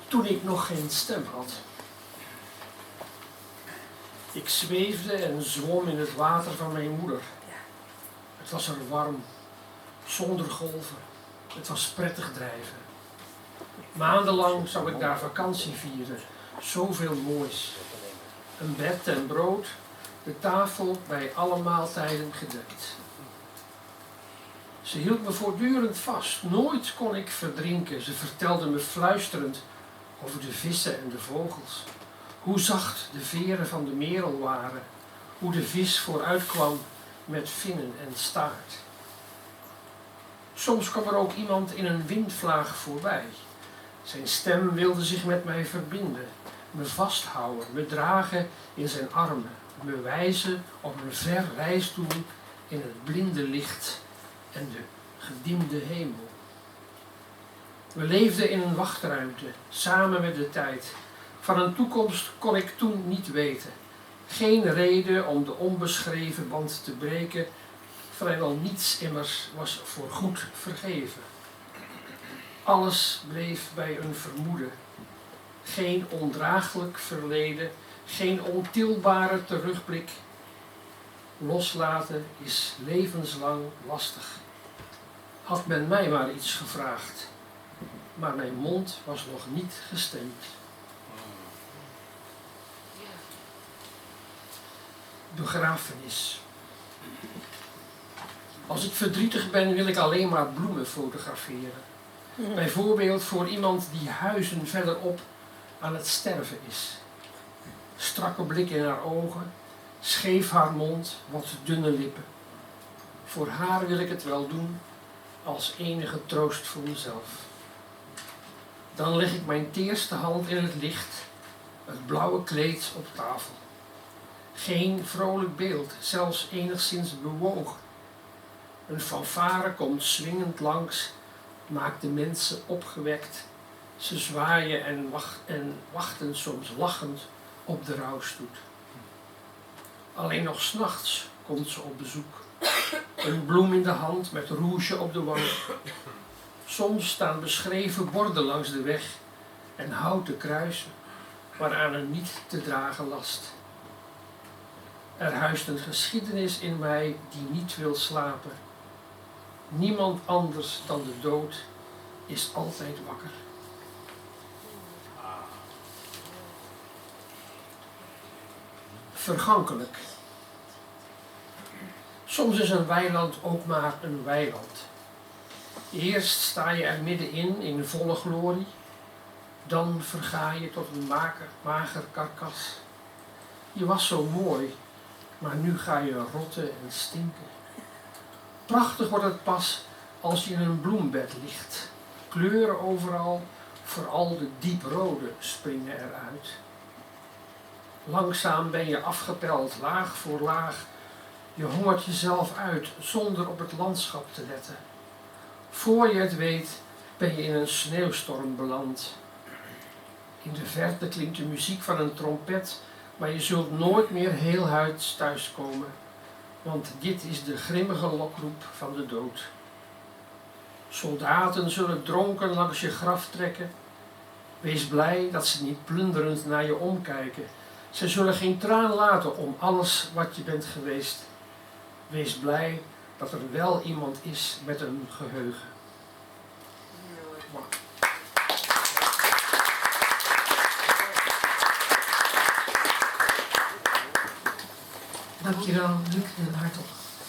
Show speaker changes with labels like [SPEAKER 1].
[SPEAKER 1] Toen ik nog geen stem had. Ik zweefde en zwom in het water van mijn moeder. Het was er warm, zonder golven. Het was prettig drijven. Maandenlang zou ik daar vakantie vieren. Zoveel moois. Een bed en brood, de tafel bij alle maaltijden gedekt. Ze hield me voortdurend vast. Nooit kon ik verdrinken. Ze vertelde me fluisterend over de vissen en de vogels. Hoe zacht de veren van de merel waren. Hoe de vis vooruit kwam met vinnen en staart. Soms kwam er ook iemand in een windvlaag voorbij. Zijn stem wilde zich met mij verbinden, me vasthouden, me dragen in zijn armen, me wijzen op een ver reisdoel in het blinde licht en de gediemde hemel. We leefden in een wachtruimte, samen met de tijd. Van een toekomst kon ik toen niet weten. Geen reden om de onbeschreven band te breken. Vrijwel niets immers was voorgoed vergeven. Alles bleef bij een vermoeden. Geen ondraaglijk verleden, geen ontilbare terugblik. Loslaten is levenslang lastig. Had men mij maar iets gevraagd, maar mijn mond was nog niet gestemd. Begrafenis. Als ik verdrietig ben, wil ik alleen maar bloemen fotograferen. Bijvoorbeeld voor iemand die huizen verderop aan het sterven is. Strakke blik in haar ogen, scheef haar mond, wat dunne lippen. Voor haar wil ik het wel doen, als enige troost voor mezelf. Dan leg ik mijn teerste hand in het licht, het blauwe kleed op tafel. Geen vrolijk beeld, zelfs enigszins bewogen. Een fanfare komt swingend langs, maakt de mensen opgewekt. Ze zwaaien en wachten soms lachend op de rouwstoet. Alleen nog 's nachts komt ze op bezoek. Een bloem in de hand met rouge op de wang. Soms staan beschreven borden langs de weg en houten kruisen waaraan een niet te dragen last. Er huist een geschiedenis in mij die niet wil slapen. Niemand anders dan de dood is altijd wakker. Vergankelijk. Soms is een weiland ook maar een weiland. Eerst sta je er middenin in volle glorie, dan verga je tot een mager karkas. Je was zo mooi, maar nu ga je rotten en stinken. Prachtig wordt het pas als je in een bloembed ligt. Kleuren overal, vooral de dieprode springen eruit. Langzaam ben je afgepeld, laag voor laag. Je hongert jezelf uit, zonder op het landschap te letten. Voor je het weet, ben je in een sneeuwstorm beland. In de verte klinkt de muziek van een trompet, maar je zult nooit meer heelhuids thuiskomen. Want dit is de grimmige lokroep van de dood. Soldaten zullen dronken langs je graf trekken. Wees blij dat ze niet plunderend naar je omkijken. Ze zullen geen traan laten om alles wat je bent geweest. Wees blij dat er wel iemand is met een geheugen. Wow. Dankjewel, Luc en Hartog.